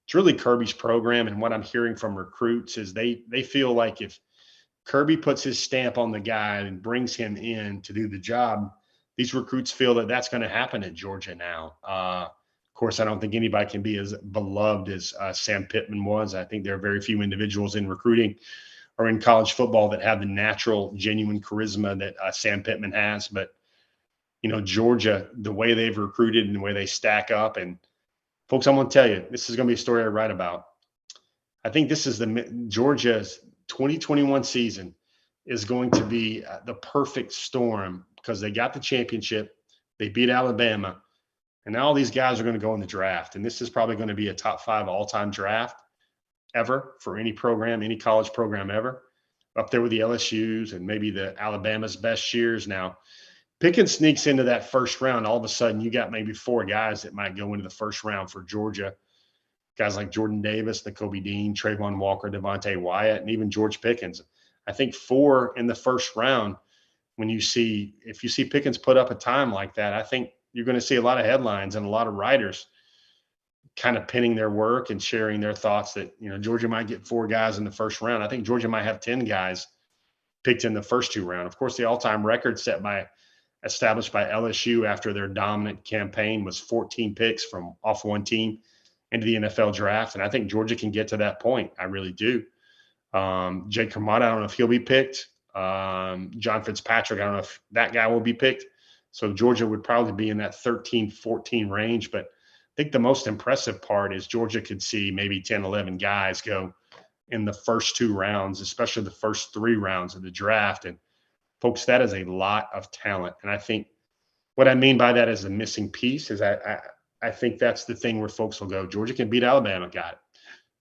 It's really Kirby's program. And what I'm hearing from recruits is they feel like if Kirby puts his stamp on the guy and brings him in to do the job, these recruits feel that that's going to happen at Georgia now. Of course, I don't think anybody can be as beloved as Sam Pittman was. I think there are very few individuals in recruiting or in college football that have the natural, genuine charisma that Sam Pittman has. But, you know, Georgia, the way they've recruited and the way they stack up. And, folks, I'm going to tell you, this is going to be a story I write about. I think this is Georgia's 2021 season is going to be the perfect storm because they got the championship. They beat Alabama. And now all these guys are going to go in the draft. And this is probably going to be a top 5 all-time draft ever for any program, any college program ever, up there with the LSU's and maybe the Alabama's best years. Now, Pickens sneaks into that first round. All of a sudden, you got maybe 4 guys that might go into the first round for Georgia. Guys like Jordan Davis, Nakobe Dean, Trayvon Walker, Devontae Wyatt, and even George Pickens. I think 4 in the first round. If you see Pickens put up a time like that, I think you're going to see a lot of headlines and a lot of writers kind of pinning their work and sharing their thoughts that, you know, Georgia might get 4 guys in the first round. I think Georgia might have 10 guys picked in the first 2 rounds. Of course, the all-time record established by LSU after their dominant campaign was 14 picks from off one team into the NFL draft. And I think Georgia can get to that point. I really do. Jake Kermott, I don't know if he'll be picked. John Fitzpatrick, I don't know if that guy will be picked. So Georgia would probably be in that 13-14 range. But I think the most impressive part is Georgia could see maybe 10, 11 guys go in the first 2 rounds, especially the first 3 rounds of the draft. And folks, that is a lot of talent. And I think what I mean by that is the missing piece is I think that's the thing where folks will go, Georgia can beat Alabama, got it.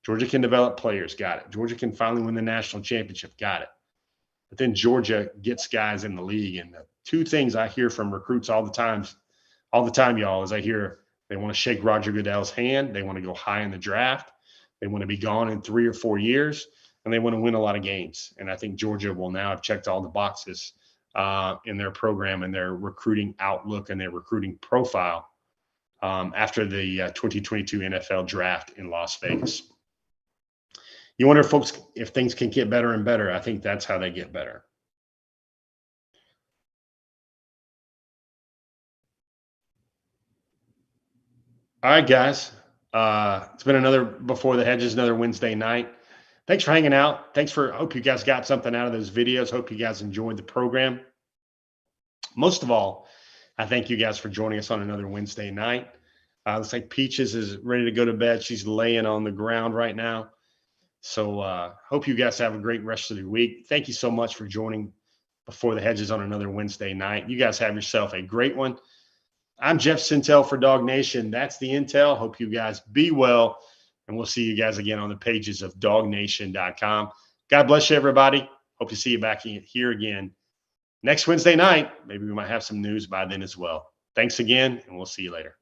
Georgia can develop players, got it. Georgia can finally win the national championship, got it. But then Georgia gets guys in the league. And the 2 things I hear from recruits all the time, y'all, is I hear they want to shake Roger Goodell's hand. They want to go high in the draft. They want to be gone in 3 or 4 years, and they want to win a lot of games. And I think Georgia will now have checked all the boxes in their program and their recruiting outlook and their recruiting profile after the 2022 NFL draft in Las Vegas. You wonder, folks, if things can get better and better. I think that's how they get better. All right, guys. It's been another Before the Hedges, another Wednesday night. Thanks for hanging out. Hope you guys got something out of those videos. Hope you guys enjoyed the program. Most of all, I thank you guys for joining us on another Wednesday night. Looks like Peaches is ready to go to bed. She's laying on the ground right now. So hope you guys have a great rest of the week. Thank you so much for joining Before the Hedges on another Wednesday night. You guys have yourself a great one. I'm Jeff Sintel for Dog Nation. That's the intel. Hope you guys be well, and we'll see you guys again on the pages of dognation.com. God bless you, everybody. Hope to see you back here again next Wednesday night. Maybe we might have some news by then as well. Thanks again, and we'll see you later.